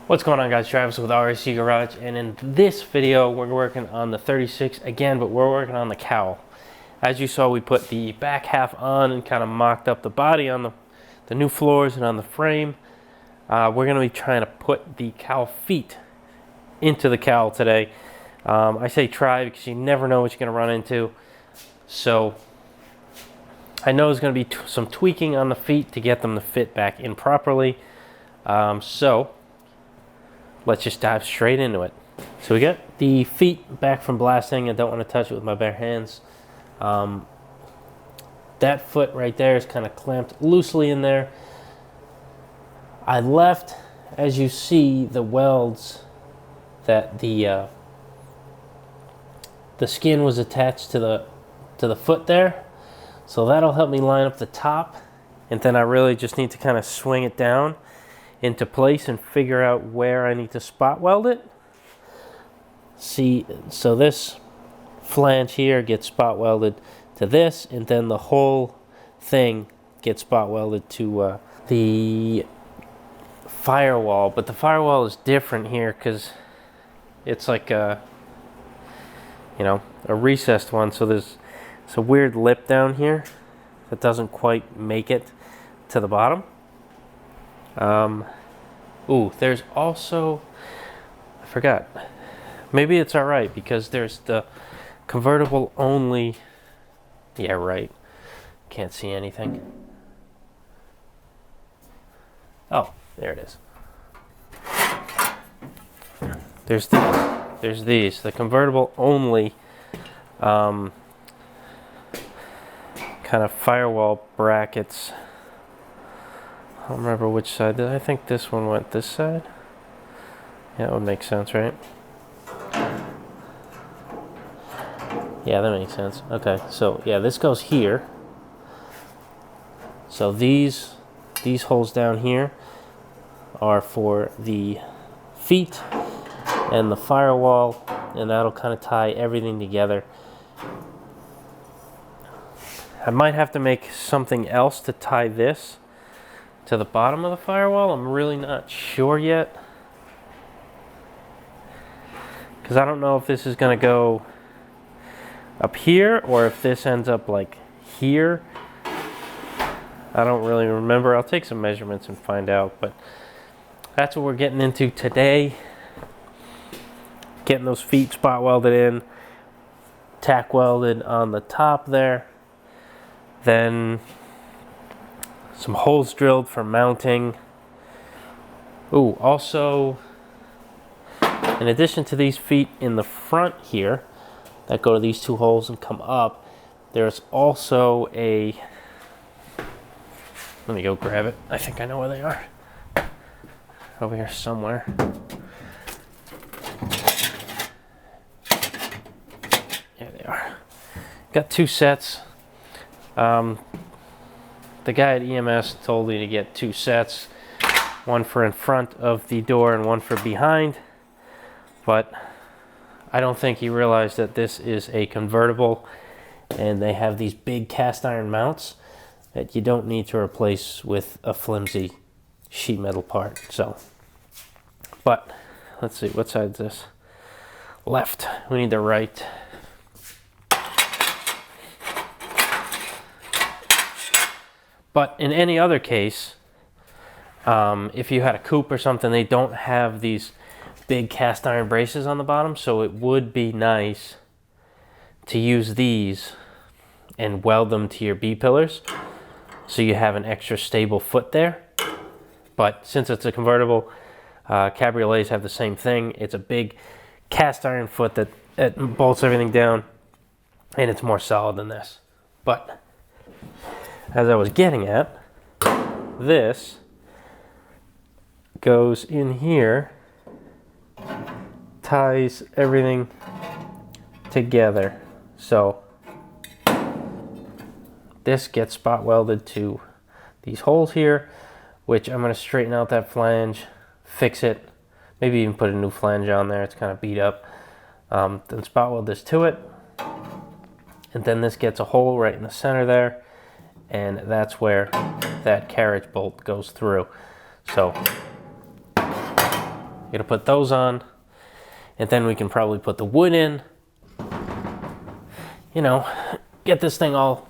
What's going on, guys? Travis with RAC Garage, and in this video we're working on the 36 again, but we're working on the cowl. As you saw, we put the back half on and kind of mocked up the body on the new floors and on the frame. We're going to be trying to put the cowl feet into the cowl today. I say try because you never know what you're going to run into. So I know there's going to be some tweaking on the feet to get them to fit back in properly. So let's just dive straight into it. So we got the feet back from blasting. I don't want to touch it with my bare hands. That foot right there is kind of clamped loosely in there. I left, as you see, the welds that the skin was attached to the foot there. So that'll help me line up the top, and then I really just need to kind of swing it down into place and figure out where I need to spot weld it. See, so this flange here gets spot welded to this, and then the whole thing gets spot welded to the firewall. But the firewall is different here because it's like a recessed one, so there's a weird lip down here that doesn't quite make it to the bottom. Ooh, there's also, I forgot, maybe it's alright because there's the convertible only. Yeah, right, can't see anything. Oh, there it is. There's these, the convertible only kind of firewall brackets. I don't remember which side. I think this one went this side. Yeah, that would make sense, right? Yeah, that makes sense. Okay, so yeah, this goes here. So these holes down here are for the feet and the firewall, and that'll kind of tie everything together. I might have to make something else to tie this to the bottom of the firewall. I'm really not sure yet, because I don't know if this is going to go up here or if this ends up like here. I don't really remember. I'll take some measurements and find out, but that's what we're getting into today. Getting those feet spot welded in, tack welded on the top there, then some holes drilled for mounting. Ooh, also, in addition to these feet in the front here that go to these two holes and come up, there's also a, let me go grab it. I think I know where they are. Over here somewhere. There they are. Got two sets. The guy at EMS told me to get two sets, one for in front of the door and one for behind, but I don't think he realized that this is a convertible and they have these big cast iron mounts that you don't need to replace with a flimsy sheet metal part. So, but let's see, what side is this? Left. We need the right. But in any other case, if you had a coupe or something, they don't have these big cast iron braces on the bottom, so it would be nice to use these and weld them to your B-pillars so you have an extra stable foot there. But since it's a convertible, cabriolets have the same thing. It's a big cast iron foot that bolts everything down, and it's more solid than this. But as I was getting at, this goes in here, ties everything together. So this gets spot welded to these holes here, which I'm going to straighten out that flange, fix it, maybe even put a new flange on there. It's kind of beat up. Then spot weld this to it, and then this gets a hole right in the center there, and that's where that carriage bolt goes through. So Gonna put those on, and then we can probably put the wood in. You know, get this thing all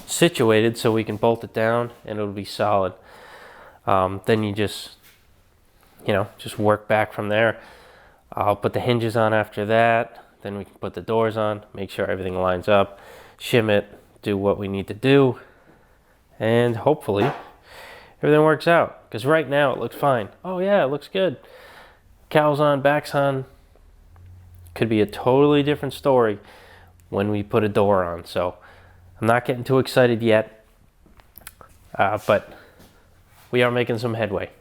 situated so we can bolt it down and it'll be solid. Then you just, you know, just work back from there. I'll put the hinges on after that. Then we can put the doors on, make sure everything lines up, shim it, do what we need to do, and hopefully everything works out. Because right now it looks fine. Oh yeah, it looks good. Cowl's on, back's on. Could be a totally different story when we put a door on. So I'm not getting too excited yet, but we are making some headway.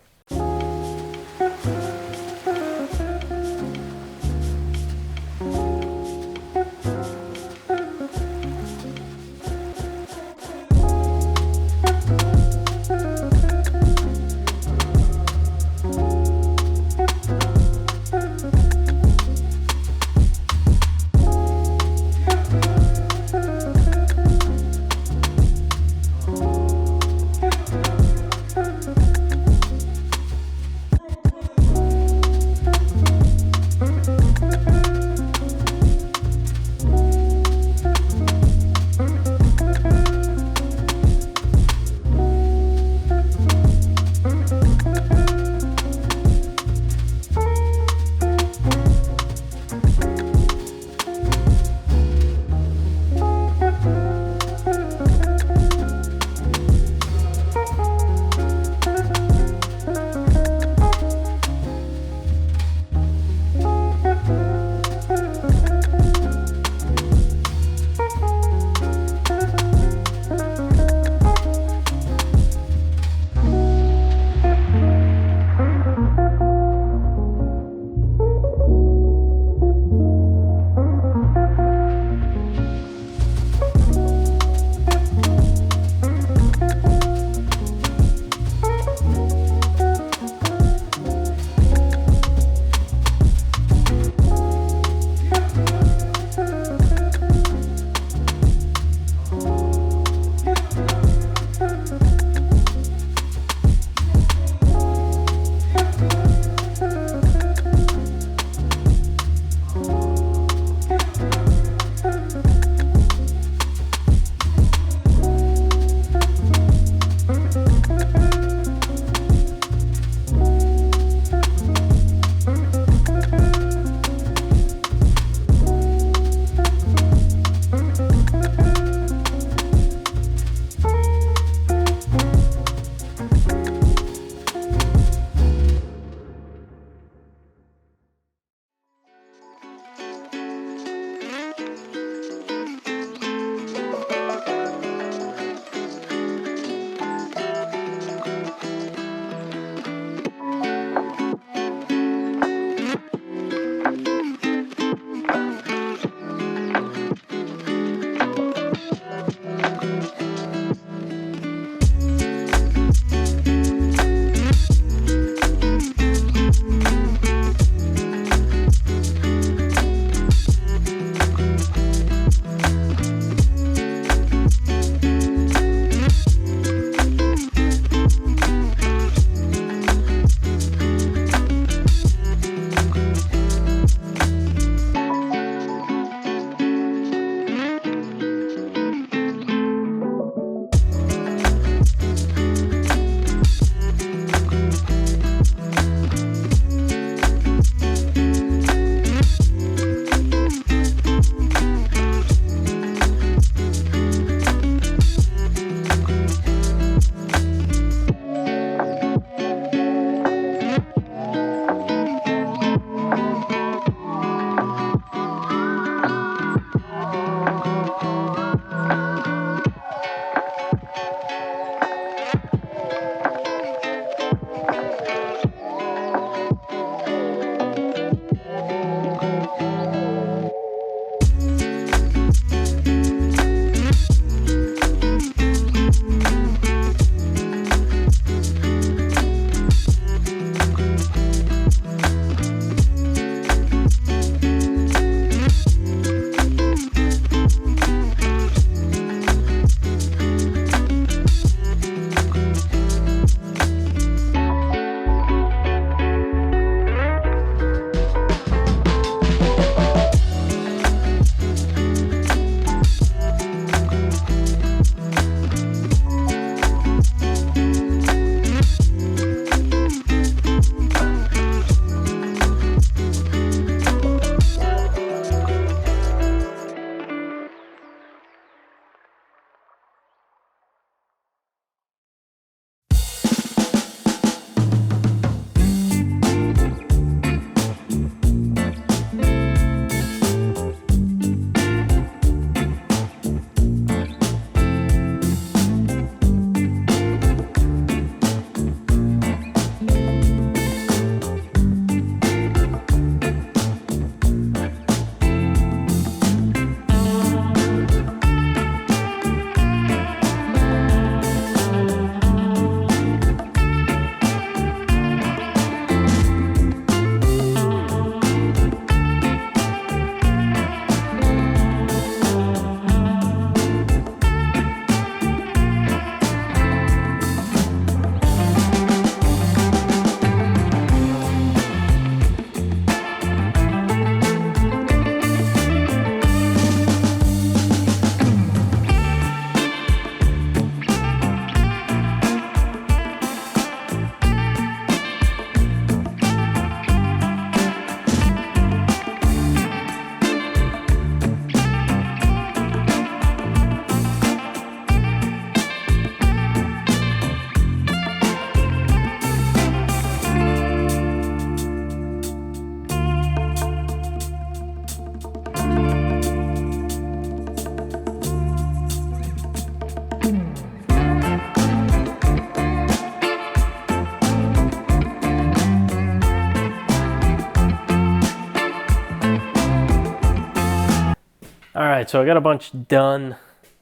right, so I got a bunch done.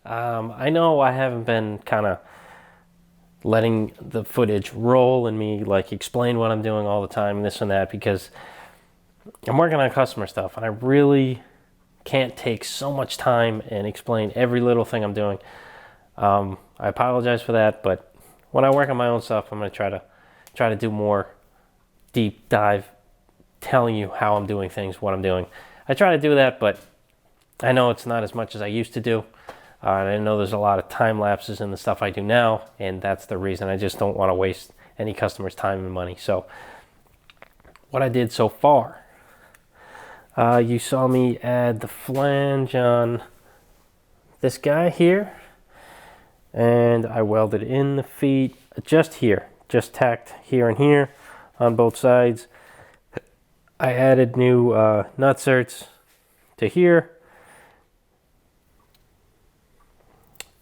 I know I haven't been kind of letting the footage roll and me like explain what I'm doing all the time, this and that, because I'm working on customer stuff and I really can't take so much time and explain every little thing I'm doing. I apologize for that, but when I work on my own stuff, I'm going to try to do more deep dive, telling you how I'm doing things, what I'm doing. I try to do that, but I know it's not as much as I used to do. I know there's a lot of time lapses in the stuff I do now, and that's the reason. I just don't want to waste any customer's time and money. So what I did so far, you saw me add the flange on this guy here, and I welded in the feet just here, just tacked here and here on both sides. I added new nutserts to here.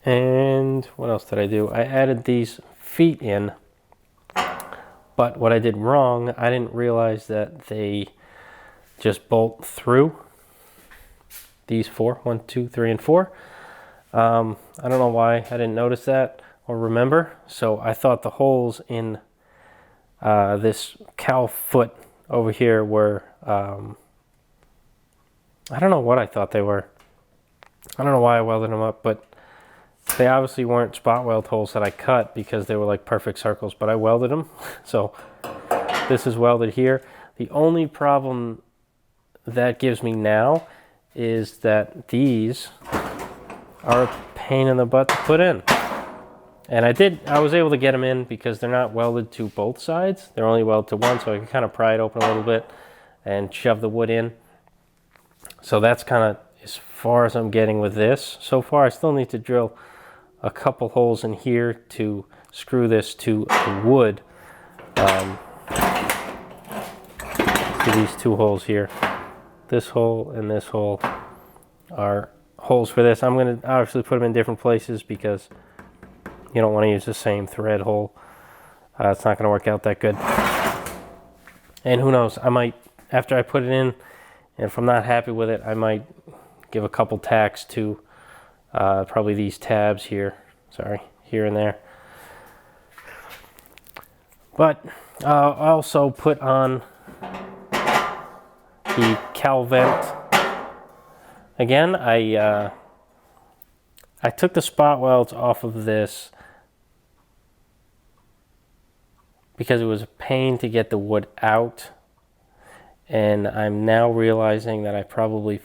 And what else did I do? I added these feet in, but what I did wrong, I didn't realize that they just bolt through these four, 1, 2, 3, and 4. I don't know why I didn't notice that or remember. So I thought the holes in this cowl foot over here were, I don't know what I thought they were. I don't know why I welded them up, but they obviously weren't spot weld holes that I cut because they were like perfect circles, but I welded them. So this is welded here. The only problem that gives me now is that these are a pain in the butt to put in. And I was able to get them in because they're not welded to both sides. They're only welded to one, so I can kind of pry it open a little bit and shove the wood in. So that's kind of as far as I'm getting with this. So far, I still need to drill a couple holes in here to screw this to the wood. To these two holes here. This hole and this hole are holes for this. I'm going to obviously put them in different places because you don't want to use the same thread hole. It's not going to work out that good. And who knows, I might, after I put it in, and if I'm not happy with it, I might give a couple tacks to probably these tabs here. Sorry, here and there. But I'll also put on the cowl vent. Again, I took the spot welds off of this because it was a pain to get the wood out. And I'm now realizing that I probably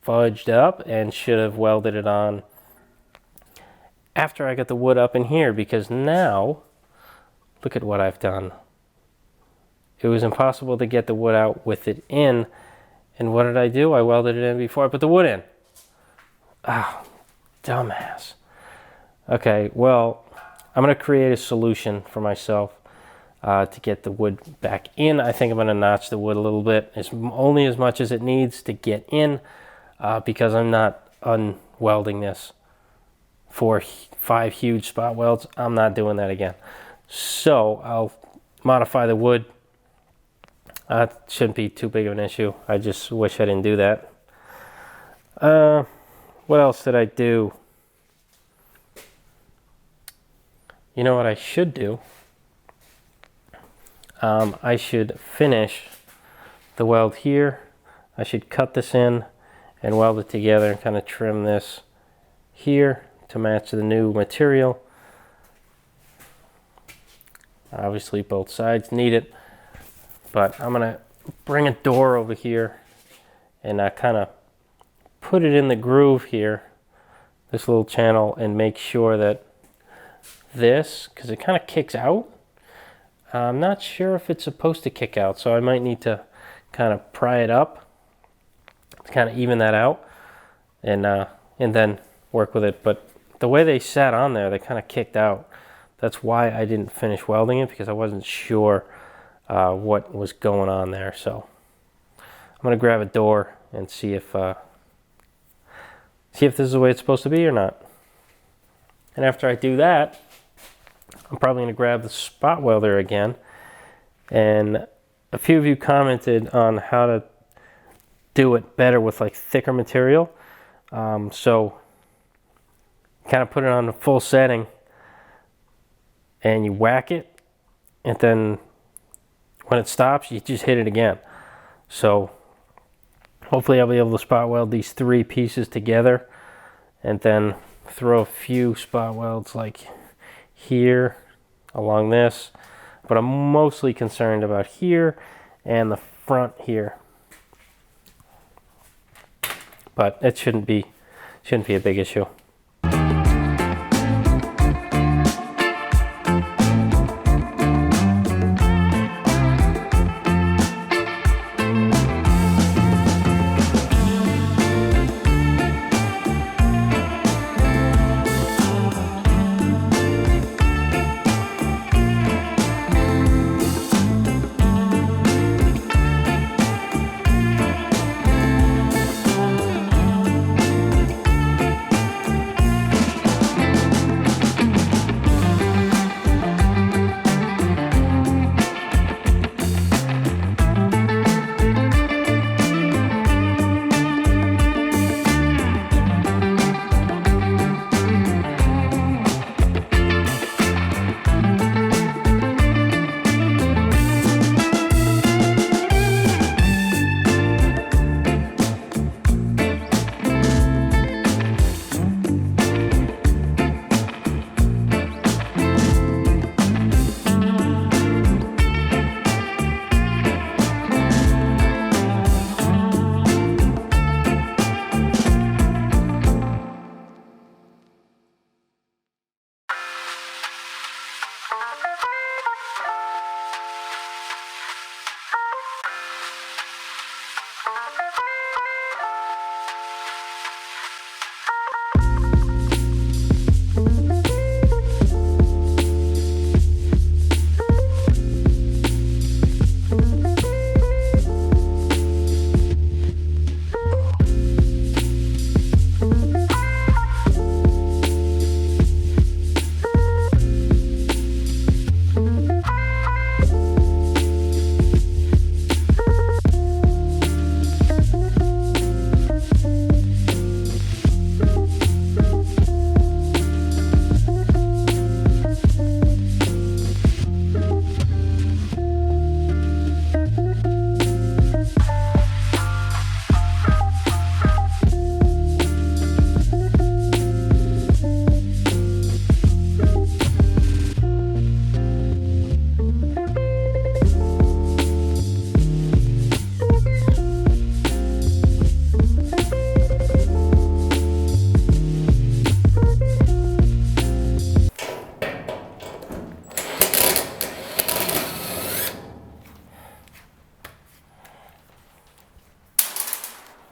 fudged up and should have welded it on after I got the wood up in here, because now look at what I've done. It was impossible to get the wood out with it in, and what did I do? I welded it in before I put the wood in. Ah, dumbass. Okay, well, I'm going to create a solution for myself to get the wood back in. I think I'm going to notch the wood a little bit, only as much as it needs to get in, because I'm not unwelding this for 5 huge spot welds. I'm not doing that again. So I'll modify the wood. It shouldn't be too big of an issue. I just wish I didn't do that. What else did I do? You know what I should do? I should finish the weld here. I should cut this in and weld it together and kind of trim this here to match the new material. Obviously both sides need it, but I'm gonna bring a door over here and kind of put it in the groove here, this little channel, and make sure that this, because it kind of kicks out. I'm not sure if it's supposed to kick out, so I might need to kind of pry it up to kind of even that out, and then work with it. But the way they sat on there, they kind of kicked out. That's why I didn't finish welding it, because I wasn't sure what was going on there. So I'm gonna grab a door and see if this is the way it's supposed to be or not. And after I do that, I'm probably going to grab the spot welder again. And a few of you commented on how to do it better with like thicker material. So kind of put it on the full setting and you whack it, and then when it stops, you just hit it again. So hopefully I'll be able to spot weld these 3 pieces together and then throw a few spot welds like here along this, but I'm mostly concerned about here and the front here. But it shouldn't be a big issue.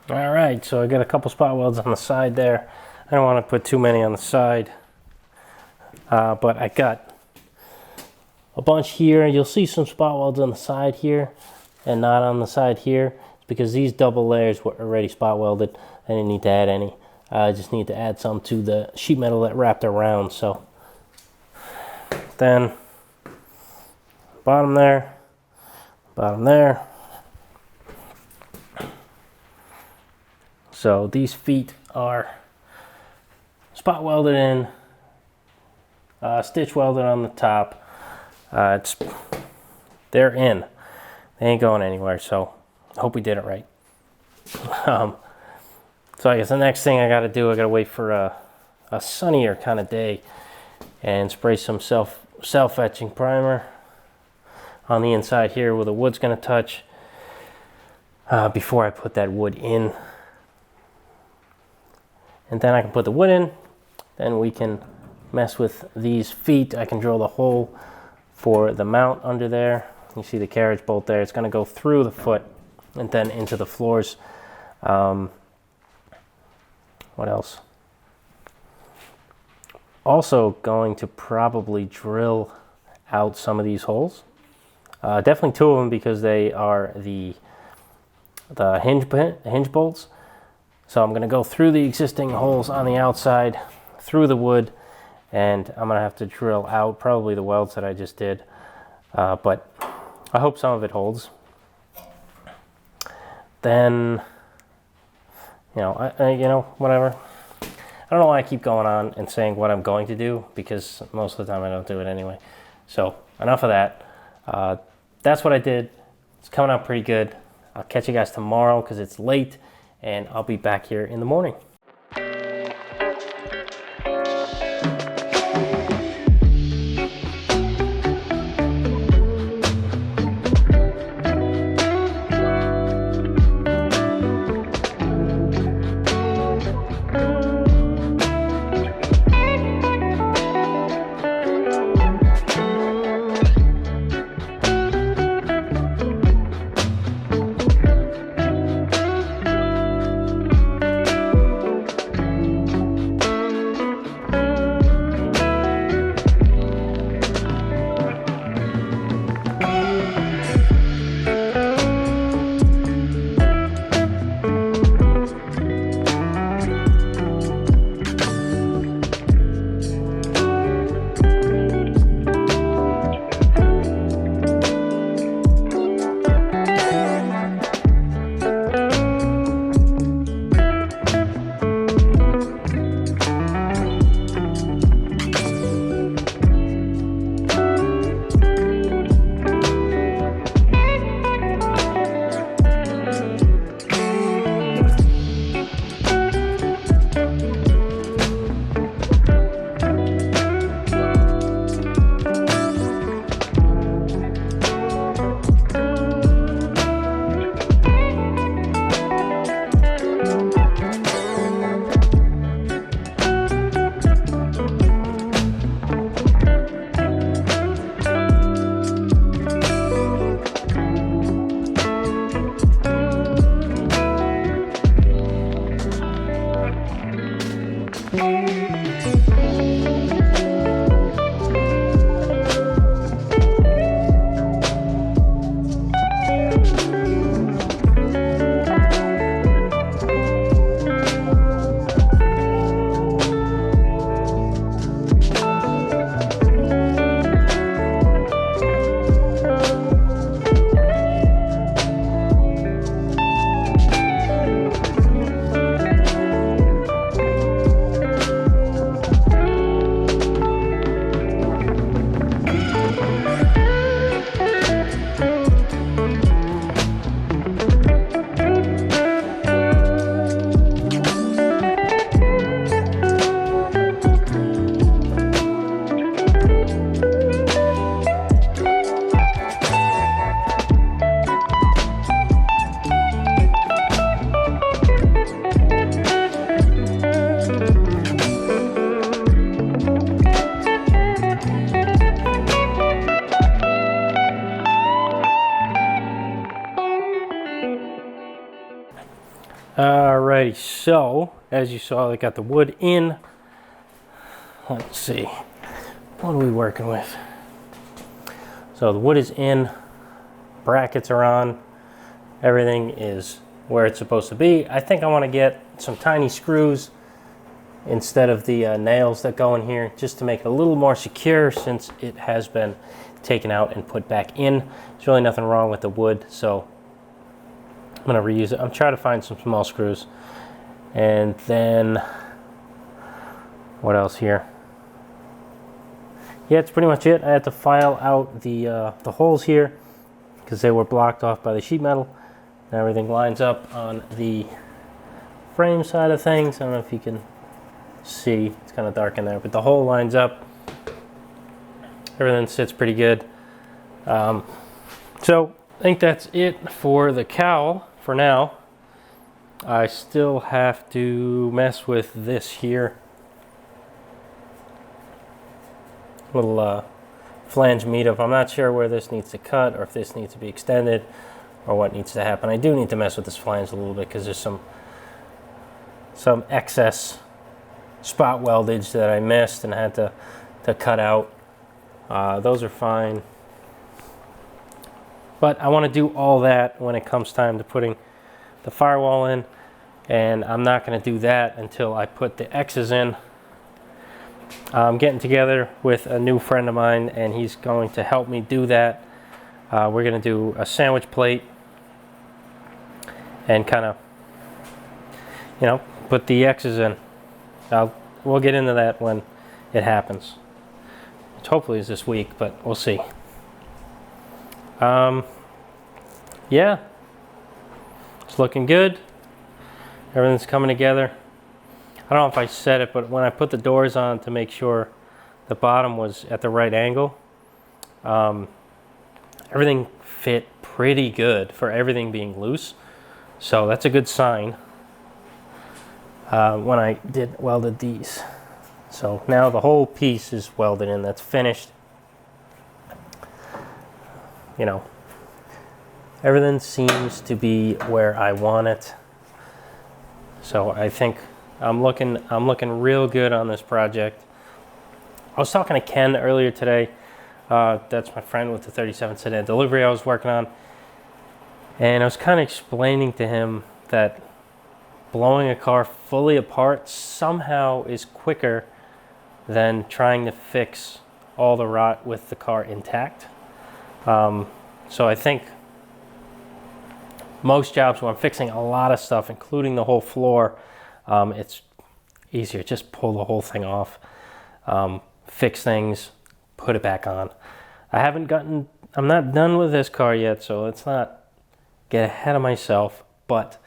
Alright, so I got a couple spot welds on the side there. I don't want to put too many on the side, but I got a bunch here. You'll see some spot welds on the side here and not on the side here. It's because these double layers were already spot welded. I didn't need to add any. I just need to add some to the sheet metal that wrapped around. So then bottom there, bottom there. So these feet are spot welded in, stitch welded on the top. They're in. They ain't going anywhere, so I hope we did it right. So I guess the next thing I got to do, I got to wait for a sunnier kind of day and spray some self-etching primer on the inside here where the wood's going to touch before I put that wood in. And then I can put the wood in, then we can mess with these feet. I can drill the hole for the mount under there. You see the carriage bolt there. It's going to go through the foot and then into the floors. What else? Also going to probably drill out some of these holes. Definitely 2 of them because they are the hinge bolts. So I'm going to go through the existing holes on the outside, through the wood, and I'm going to have to drill out probably the welds that I just did. But I hope some of it holds. Then, you know, whatever. I don't know why I keep going on and saying what I'm going to do, because most of the time I don't do it anyway. So enough of that. That's what I did. It's coming out pretty good. I'll catch you guys tomorrow because it's late, and I'll be back here in the morning. Alrighty, so as you saw, I got the wood in. Let's see, what are we working with? So the wood is in, brackets are on, everything is where it's supposed to be. I think I want to get some tiny screws instead of the nails that go in here, just to make it a little more secure, since it has been taken out and put back in. There's really nothing wrong with the wood, so I'm going to reuse it. I'm trying to find some small screws. And then what else here? Yeah, it's pretty much it. I had to file out the holes here because they were blocked off by the sheet metal. And everything lines up on the frame side of things. I don't know if you can see, it's kind of dark in there, but the hole lines up. Everything sits pretty good. So I think that's it for the cowl for now. I still have to mess with this here. Little flange meetup. I'm not sure where this needs to cut or if this needs to be extended or what needs to happen. I do need to mess with this flange a little bit because there's some excess spot weldage that I missed and had to cut out. Those are fine. But I want to do all that when it comes time to putting the firewall in, and I'm not going to do that until I put the X's in. I'm getting together with a new friend of mine, and he's going to help me do that. We're going to do a sandwich plate and kind of you know, put the X's in. We'll get into that when it happens. Which hopefully is this week, but we'll see. Yeah, it's looking good. Everything's coming together. I don't know if I said it, but when I put the doors on to make sure the bottom was at the right angle, everything fit pretty good for everything being loose. So that's a good sign when I welded these. So now the whole piece is welded in, that's finished. You know, everything seems to be where I want it. So I think I'm looking real good on this project. I was talking to Ken earlier today. That's my friend with the 37 sedan delivery I was working on. And I was kind of explaining to him that blowing a car fully apart somehow is quicker than trying to fix all the rot with the car intact. So I think most jobs where I'm fixing a lot of stuff, including the whole floor, it's easier. Just pull the whole thing off, fix things, put it back on. I'm not done with this car yet, so let's not get ahead of myself, but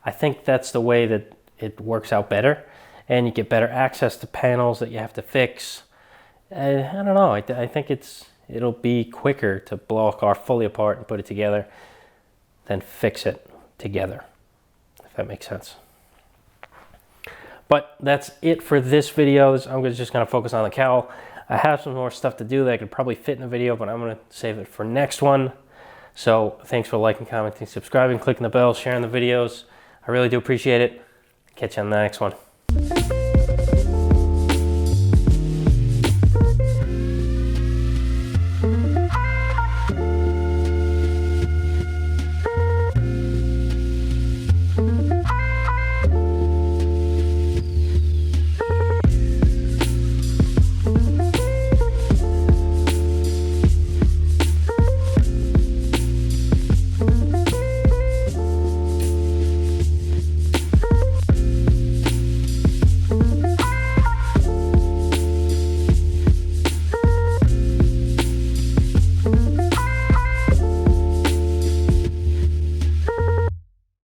I think that's the way that it works out better, and you get better access to panels that you have to fix. I don't know, I think it'll be quicker to blow a car fully apart and put it together than fix it together, if that makes sense. But that's it for this video. I'm just going to focus on the cowl. I have some more stuff to do that I could probably fit in a video, but I'm going to save it for next one. So thanks for liking, commenting, subscribing, clicking the bell, sharing the videos. I really do appreciate it. Catch you on the next one.